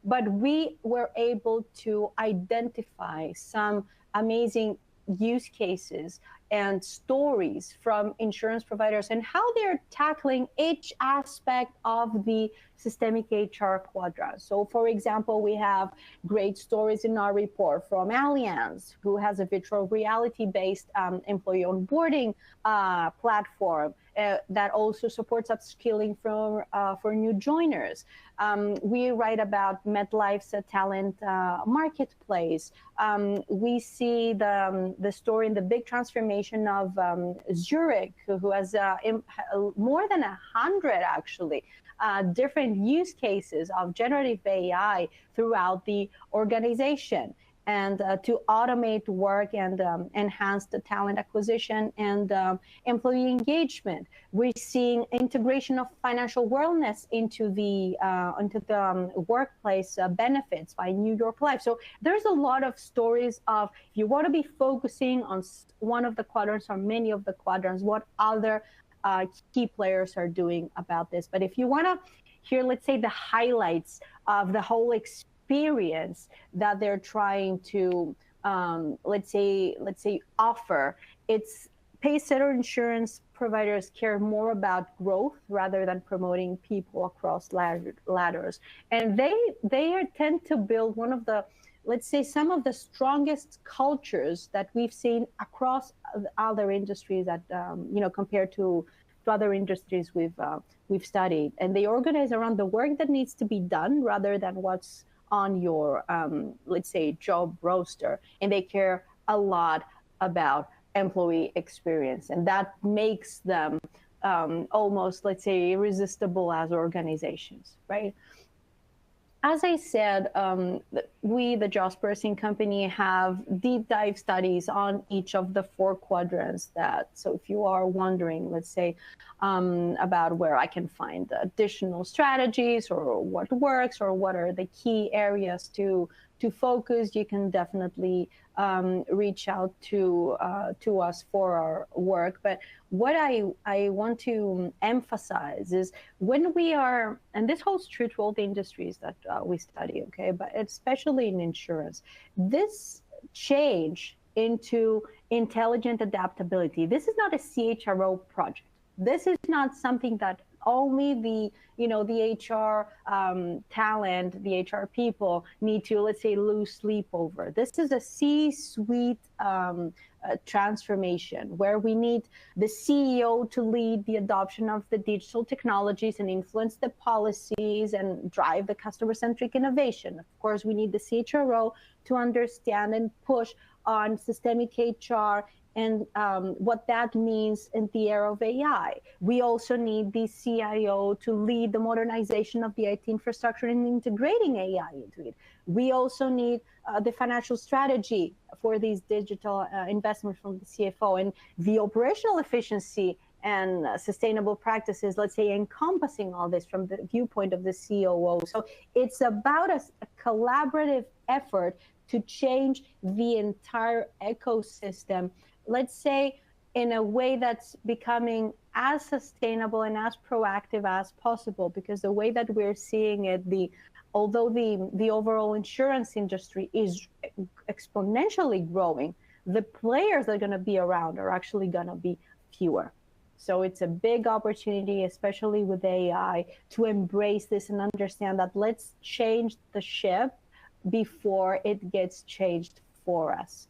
[SPEAKER 2] But we were able to identify some amazing use cases and stories from insurance providers and how they're tackling each aspect of the systemic HR quadrant. So, for example, we have great stories in our report from Allianz, who has a virtual reality-based employee onboarding platform that also supports upskilling for new joiners. We write about MetLife's talent marketplace. We see the story in the big transformation of Zurich, who has more than 100 actually different use cases of generative AI throughout the organization, and to automate work and enhance the talent acquisition and employee engagement. We're seeing integration of financial wellness into the workplace benefits by New York Life. So there's a lot of stories of, if you want to be focusing on one of the quadrants or many of the quadrants, what other key players are doing about this. But if you want to hear, let's say, the highlights of the whole experience that they're trying to, let's say, offer, it's pacesetter insurance providers care more about growth rather than promoting people across ladders. And they tend to build one of the, let's say, some of the strongest cultures that we've seen across other industries that, compared to other industries we've studied. And they organize around the work that needs to be done rather than what's on your, let's say, job roster. And they care a lot about employee experience. And that makes them almost, let's say, irresistible as organizations, right? As I said, we, the Bersin company, have deep dive studies on each of the 4 quadrants that, so if you are wondering, let's say, about where I can find additional strategies or what works or what are the key areas to focus, you can definitely reach out to us for our work. But what I want to emphasize is when we are, and this holds true to all the industries that we study, okay, but especially in insurance, this change into intelligent adaptability, this is not a CHRO project. This is not something that only the HR talent, the HR people need to, let's say, lose sleep over. This is a C-suite transformation where we need the CEO to lead the adoption of the digital technologies and influence the policies and drive the customer-centric innovation. Of course, we need the CHRO to understand and push on systemic HR and what that means in the era of AI. We also need the CIO to lead the modernization of the IT infrastructure and integrating AI into it. We also need the financial strategy for these digital investments from the CFO, and the operational efficiency and sustainable practices, let's say, encompassing all this from the viewpoint of the COO. So it's about a collaborative effort to change the entire ecosystem, let's say, in a way that's becoming as sustainable and as proactive as possible. Because the way that we're seeing it, although the overall insurance industry is exponentially growing, the players that are going to be around are actually going to be fewer. So it's a big opportunity, especially with AI, to embrace this and understand that let's change the ship before it gets changed for us.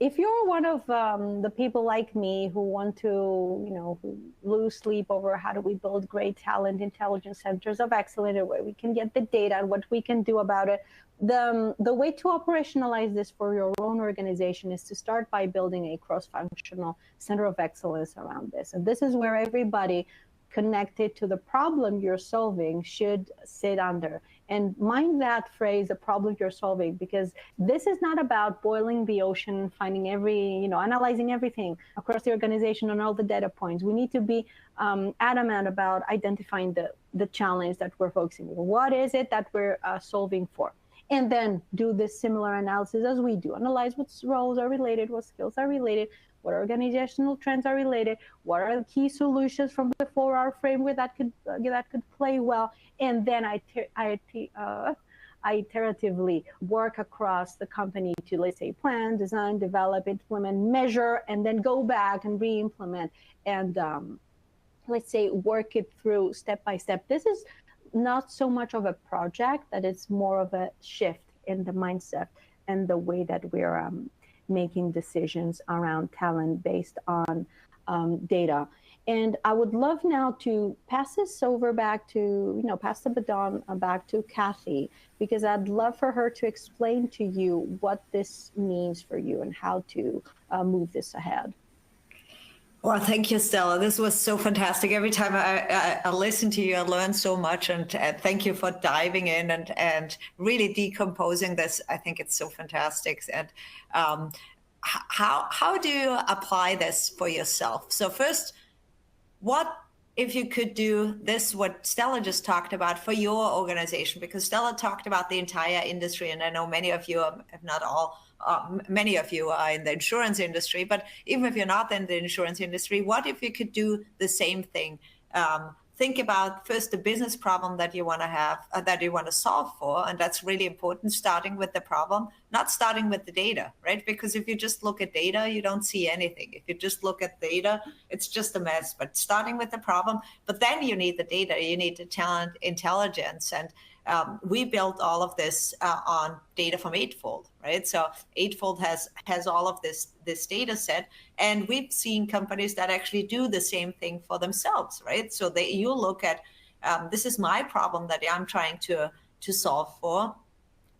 [SPEAKER 2] If you're one of the people like me who want to, who lose sleep over how do we build great talent intelligence centers of excellence, where we can get the data and what we can do about it, the way to operationalize this for your own organization is to start by building a cross-functional center of excellence around this. And this is where everybody connected to the problem you're solving should sit under. And mind that phrase, the problem you're solving, because this is not about boiling the ocean, finding analyzing everything across the organization on all the data points. We need to be adamant about identifying the challenge that we're focusing on. What is it that we're solving for? And then do this similar analysis as we do. Analyze what roles are related, what skills are related, what organizational trends are related, what are the key solutions from the 4R framework that could play well, and then iteratively work across the company to, let's say, plan, design, develop, implement, measure, and then go back and re-implement and, let's say, work it through step by step. This is not so much of a project, that it's more of a shift in the mindset and the way that we're making decisions around talent based on data. And I would love now to pass this over back to, pass the baton back to Kathi, because I'd love for her to explain to you what this means for you and how to move this ahead.
[SPEAKER 3] Well, thank you, Stella. This was so fantastic. Every time I listen to you, I learn so much. And thank you for diving in and really decomposing this. I think it's so fantastic. And how do you apply this for yourself? So first, what if you could do this, what Stella just talked about, for your organization? Because Stella talked about the entire industry, and I know many of you, if not all, many of you are in the insurance industry, but even if you're not in the insurance industry, what if you could do the same thing? Think about first the business problem that you want to have, that you want to solve for, and that's really important, starting with the problem, not starting with the data, right? Because if you just look at data, you don't see anything. If you just look at data, it's just a mess. But starting with the problem, but then you need the data, you need the talent intelligence, and we built all of this on data from Eightfold, right? So Eightfold has all of this data set, and we've seen companies that actually do the same thing for themselves, right? So you look at, this is my problem that I'm trying to solve for.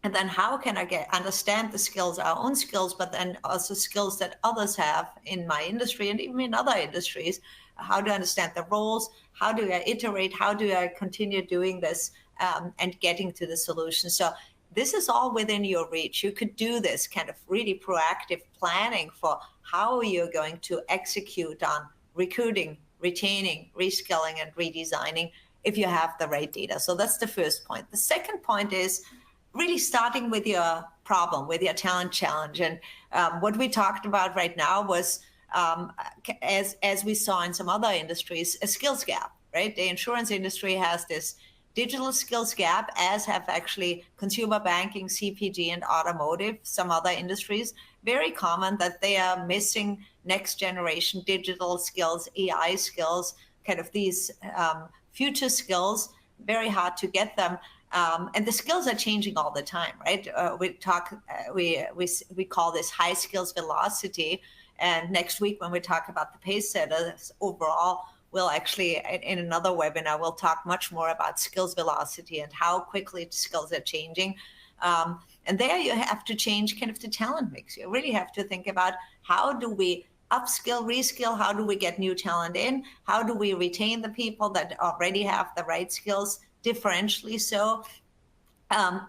[SPEAKER 3] And then how can I understand the skills, our own skills, but then also skills that others have in my industry and even in other industries? How do I understand the roles? How do I iterate? How do I continue doing this and getting to the solution? So this is all within your reach. You could do this kind of really proactive planning for how you're going to execute on recruiting, retaining, reskilling, and redesigning if you have the right data. So that's the first point. The second point is really starting with your problem, with your talent challenge. And what we talked about right now was, as we saw in some other industries, a skills gap, right? The insurance industry has this digital skills gap, as have actually consumer banking, CPG, and automotive, some other industries. Very common that they are missing next generation digital skills, AI skills, kind of these future skills, very hard to get them. And the skills are changing all the time, right? We call this high skills velocity. And next week, when we talk about the pacesetters overall, we'll actually, in another webinar, we'll talk much more about skills velocity and how quickly skills are changing. And there you have to change kind of the talent mix. You really have to think about how do we upskill, reskill, how do we get new talent in? How do we retain the people that already have the right skills differentially? So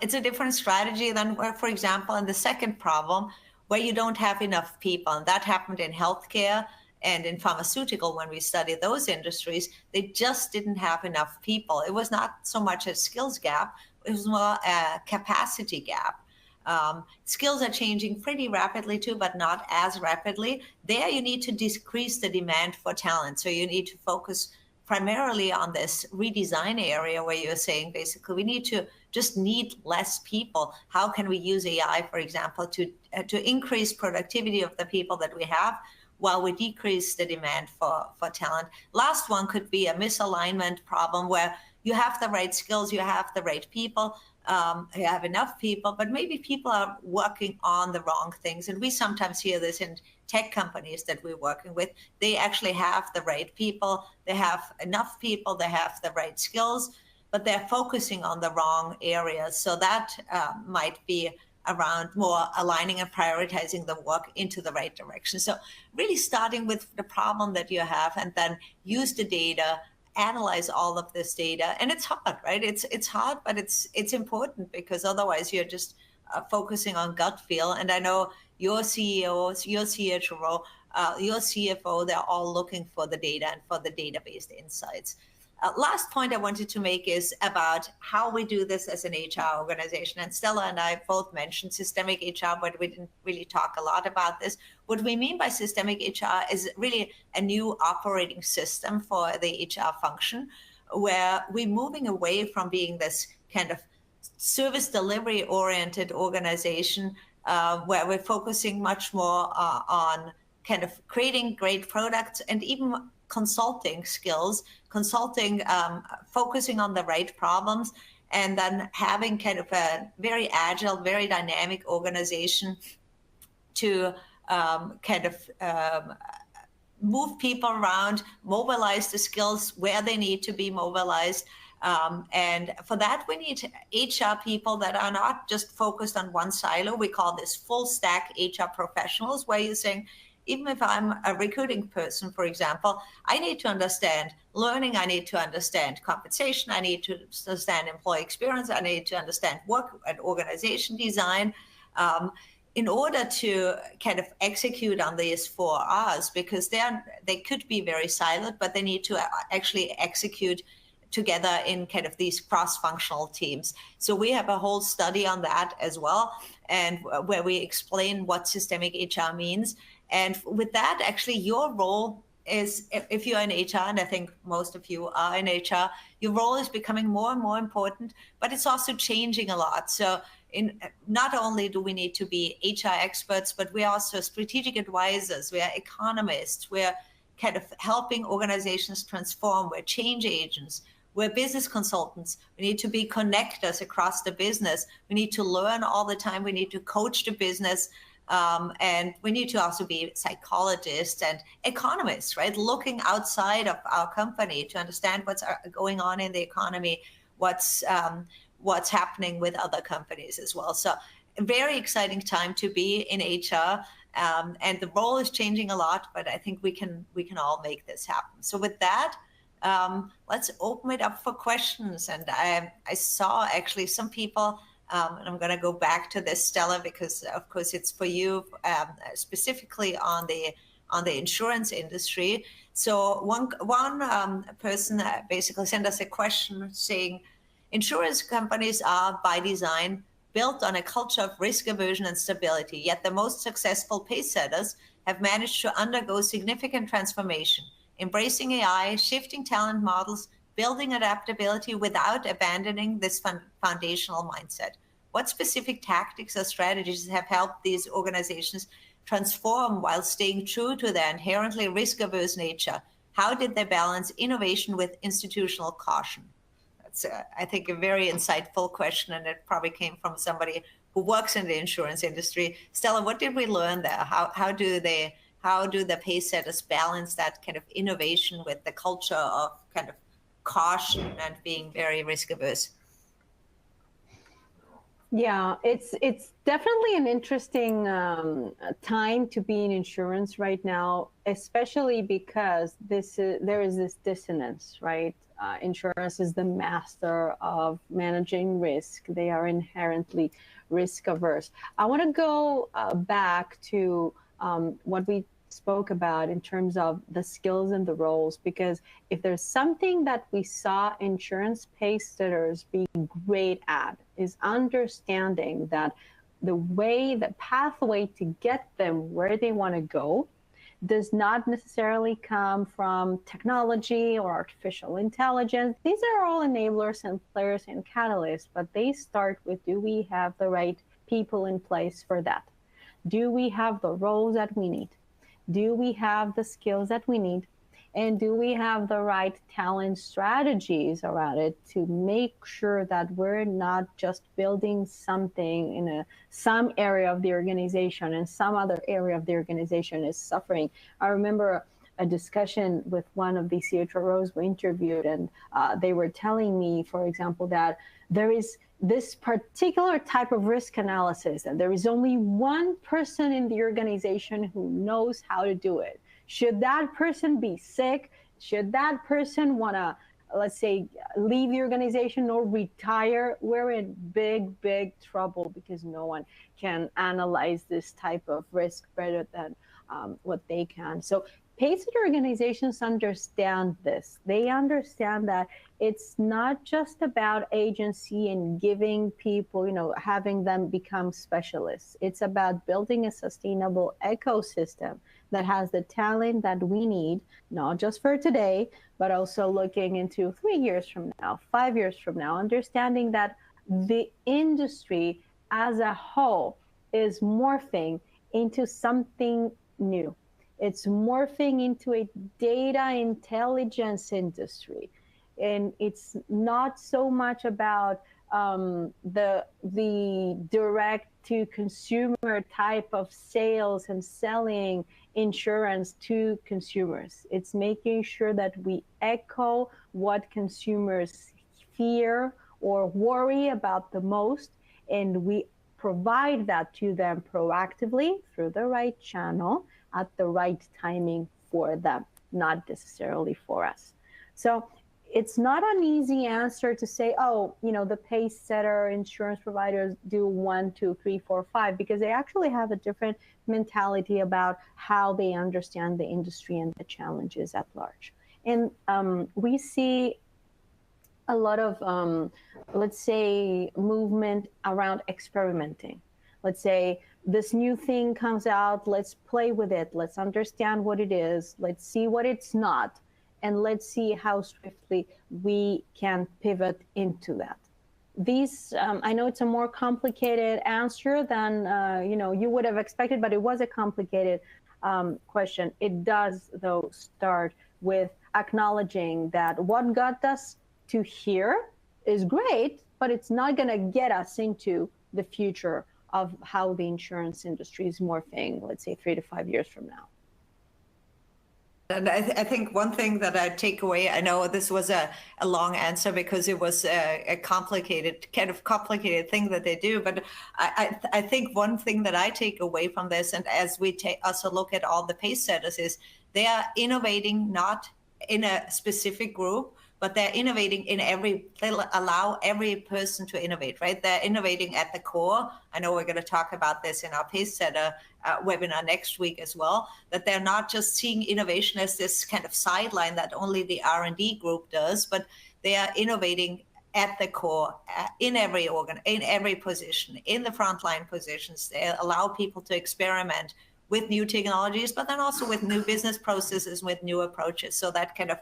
[SPEAKER 3] it's a different strategy than, for example, in the second problem, where you don't have enough people. And that happened in healthcare and in pharmaceutical. When we studied those industries, they just didn't have enough people. It was not so much a skills gap, it was more a capacity gap. Skills are changing pretty rapidly too, but not as rapidly. There you need to decrease the demand for talent. So you need to focus primarily on this redesign area, where you're saying basically we need to just need less people. How can we use AI, for example, to increase productivity of the people that we have while we decrease the demand for talent? Last one could be a misalignment problem, where you have the right skills, you have the right people, you have enough people, but maybe people are working on the wrong things. And we sometimes hear this in tech companies that we're working with. They actually have the right people, they have enough people, they have the right skills, but they're focusing on the wrong areas. So that might be around more aligning and prioritizing the work into the right direction. So really starting with the problem that you have, and then use the data, analyze all of this data. And it's hard, right? It's hard, but it's important, because otherwise you're just focusing on gut feel. And I know your CEOs, your CHRO, your CFO, they're all looking for the data and for the data-based insights. Last point I wanted to make is about how we do this as an HR organization. And Stella and I both mentioned systemic HR, but we didn't really talk a lot about this. What we mean by systemic HR is really a new operating system for the HR function, where we're moving away from being this kind of service delivery oriented organization, where we're focusing much more on kind of creating great products and even consulting skills, focusing on the right problems, and then having kind of a very agile, very dynamic organization to move people around, mobilize the skills where they need to be mobilized. And for that, we need HR people that are not just focused on one silo. We call this full stack HR professionals, where you're saying, even if I'm a recruiting person, for example, I need to understand learning, I need to understand compensation, I need to understand employee experience, I need to understand work and organization design, in order to kind of execute on these 4 Rs, because they could be very siloed, but they need to actually execute together in kind of these cross-functional teams. So we have a whole study on that as well, and where we explain what systemic HR means. And with that, actually, your role is, if you're in HR, and I think most of you are in HR, your role is becoming more and more important, but it's also changing a lot. So not only do we need to be HR experts, but we're also strategic advisors, we're economists, we're kind of helping organizations transform, we're change agents, we're business consultants. We need to be connectors across the business. We need to learn all the time. We need to coach the business. And we need to also be psychologists and economists, right? Looking outside of our company to understand what's going on in the economy, what's happening with other companies as well. So a very exciting time to be in HR. And the role is changing a lot, but I think we can all make this happen. So with that, let's open it up for questions. And I saw actually some people, and I'm going to go back to this, Stella, because of course it's for you specifically on the insurance industry. So one person basically sent us a question saying, insurance companies are by design built on a culture of risk aversion and stability, yet the most successful pace setters have managed to undergo significant transformation, embracing AI, shifting talent models, building adaptability without abandoning this foundational mindset. What specific tactics or strategies have helped these organizations transform while staying true to their inherently risk-averse nature? How did they balance innovation with institutional caution? That's, I think, a very insightful question, and it probably came from somebody who works in the insurance industry. Stella, what did we learn there? How do the pace setters balance that kind of innovation with the culture of kind of caution and being very risk-averse?
[SPEAKER 2] Yeah, it's definitely an interesting time to be in insurance right now, especially because there is this dissonance, right? Insurance is the master of managing risk. They are inherently risk averse. I want to go back to what we spoke about in terms of the skills and the roles, because if there's something that we saw insurance pace setters being great at is understanding that the pathway to get them where they want to go does not necessarily come from technology or artificial intelligence. These are all enablers and players and catalysts, but they start with, do we have the right people in place for that? Do we have the roles that we need? Do we have the skills that we need? And do we have the right talent strategies around it to make sure that we're not just building something in some area of the organization and some other area of the organization is suffering? I remember a discussion with one of the CHROs we interviewed, and they were telling me, for example, that there is this particular type of risk analysis, and there is only one person in the organization who knows how to do it. Should that person be sick? Should that person want to, let's say, leave the organization or retire? We're in big, big trouble because no one can analyze this type of risk better than what they can. So pace organizations understand this. They understand that it's not just about agency and giving people, having them become specialists. It's about building a sustainable ecosystem that has the talent that we need, not just for today, but also looking into 3 years from now, 5 years from now, understanding that the industry as a whole is morphing into something new. It's morphing into a data intelligence industry. And it's not so much about the direct to consumer type of sales and selling insurance to consumers. It's making sure that we echo what consumers fear or worry about the most, and we provide that to them proactively through the right channel at the right timing for them, not necessarily for us. So it's not an easy answer to say, the pace setter insurance providers do 1, 2, 3, 4, 5, because they actually have a different mentality about how they understand the industry and the challenges at large. And we see a lot of, let's say, movement around experimenting. Let's say this new thing comes out, let's play with it, let's understand what it is, let's see what it's not, and let's see how swiftly we can pivot into that. These, I know it's a more complicated answer than you would have expected, but it was a complicated question. It does, though, start with acknowledging that what got us to here is great, but it's not going to get us into the future of how the insurance industry is morphing, let's say 3 to 5 years from now.
[SPEAKER 3] And I think one thing that I take away, I know this was a long answer because it was a complicated thing that they do. But I think one thing that I take away from this, and as we also look at all the pace setters, is they are innovating not in a specific group, but they're innovating they allow every person to innovate, right? They're innovating at the core. I know we're going to talk about this in our pace setter webinar next week as well, that they're not just seeing innovation as this kind of sideline that only the R&D group does, but they are innovating at the core, in every position, in the frontline positions. They allow people to experiment with new technologies, but then also with new business processes, with new approaches. So that kind of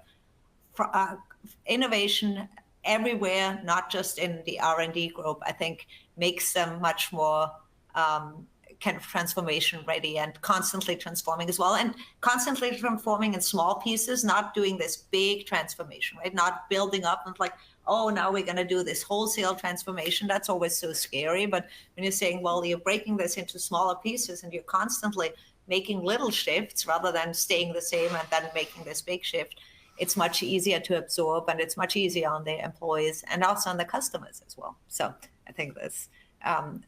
[SPEAKER 3] innovation everywhere, not just in the R&D group, I think makes them much more kind of transformation ready and constantly transforming as well, and constantly transforming in small pieces, not doing this big transformation, right? Not building up and like, oh, now we're going to do this wholesale transformation. That's always so scary. But when you're saying, well, you're breaking this into smaller pieces and you're constantly making little shifts rather than staying the same and then making this big shift, it's much easier to absorb, and it's much easier on the employees and also on the customers as well. So I think this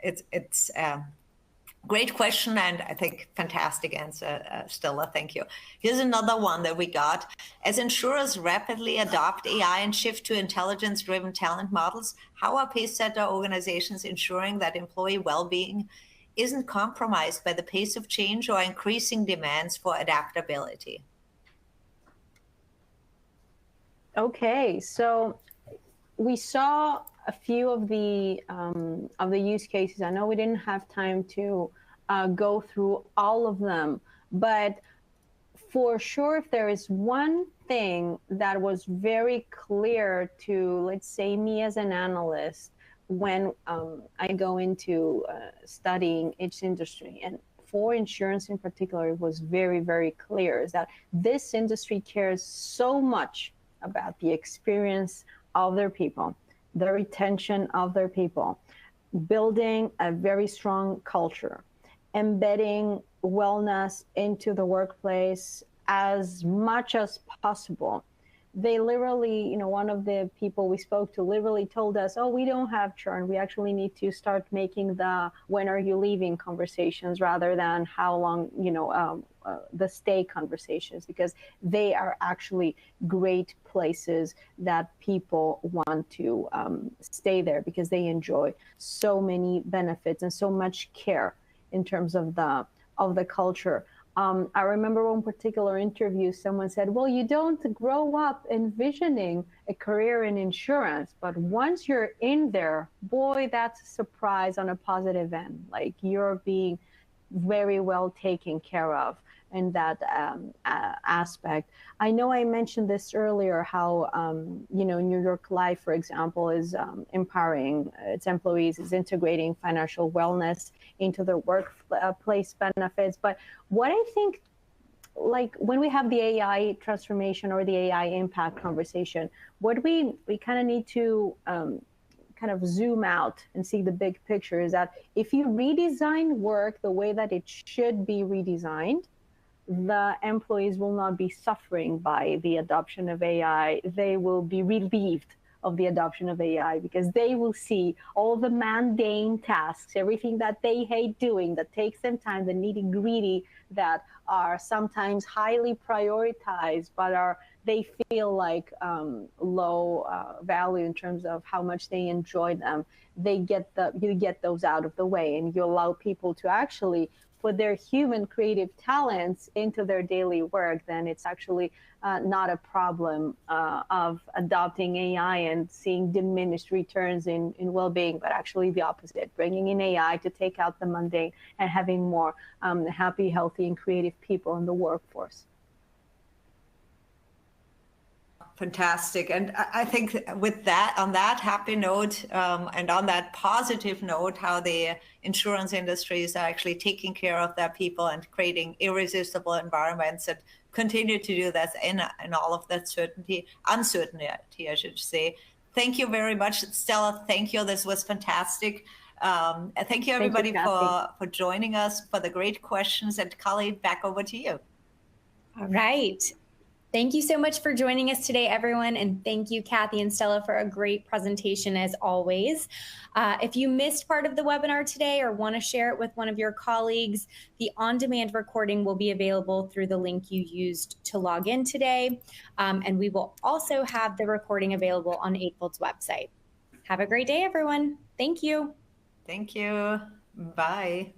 [SPEAKER 3] it's great question, and I think fantastic answer, Stella. Thank you. Here's another one that we got. As insurers rapidly adopt AI and shift to intelligence-driven talent models, how are pace setter organizations ensuring that employee well-being isn't compromised by the pace of change or increasing demands for adaptability?
[SPEAKER 2] Okay, so we saw a few of the use cases. I know we didn't have time to go through all of them, but for sure, if there is one thing that was very clear to, let's say, me as an analyst, when I go into studying each industry, and for insurance in particular, it was very, very clear, is that this industry cares so much about the experience of their people, the retention of their people, building a very strong culture, embedding wellness into the workplace as much as possible. They literally, one of the people we spoke to literally told us, oh, we don't have churn. We actually need to start making the when are you leaving conversations rather than how long, the stay conversations, because they are actually great places that people want to stay there because they enjoy so many benefits and so much care in terms of the culture. I remember one particular interview, someone said, well, you don't grow up envisioning a career in insurance, but once you're in there, boy, that's a surprise on a positive end. Like, you're being very well taken care of in that aspect. I know I mentioned this earlier, how, New York Life, for example, is empowering its employees, is integrating financial wellness into their workplace benefits. But what I think, like when we have the AI transformation or the AI impact conversation, what we kind of need to kind of zoom out and see the big picture is that if you redesign work the way that it should be redesigned, the employees will not be suffering by the adoption of AI. They will be relieved of the adoption of AI because they will see all the mundane tasks, everything that they hate doing, that takes them time, the nitty-gritty that are sometimes highly prioritized, but they feel like low value in terms of how much they enjoy them. You get those out of the way, and you allow people to actually put their human creative talents into their daily work. Then it's actually not a problem of adopting AI and seeing diminished returns in well-being, but actually the opposite, bringing in AI to take out the mundane and having more happy, healthy, and creative people in the workforce.
[SPEAKER 3] Fantastic. And I think with that, on that happy note, and on that positive note, how the insurance industries are actually taking care of their people and creating irresistible environments that continue to do that in all of that uncertainty, I should say. Thank you very much, Stella. Thank you. This was fantastic. Thank you, everybody, for joining us, for the great questions. And Kathi, back over to you.
[SPEAKER 1] All right. Thank you so much for joining us today, everyone. And thank you, Kathi and Stella, for a great presentation as always. If you missed part of the webinar today or want to share it with one of your colleagues, the on-demand recording will be available through the link you used to log in today. And we will also have the recording available on Eightfold's website. Have a great day, everyone. Thank you.
[SPEAKER 3] Thank you. Bye.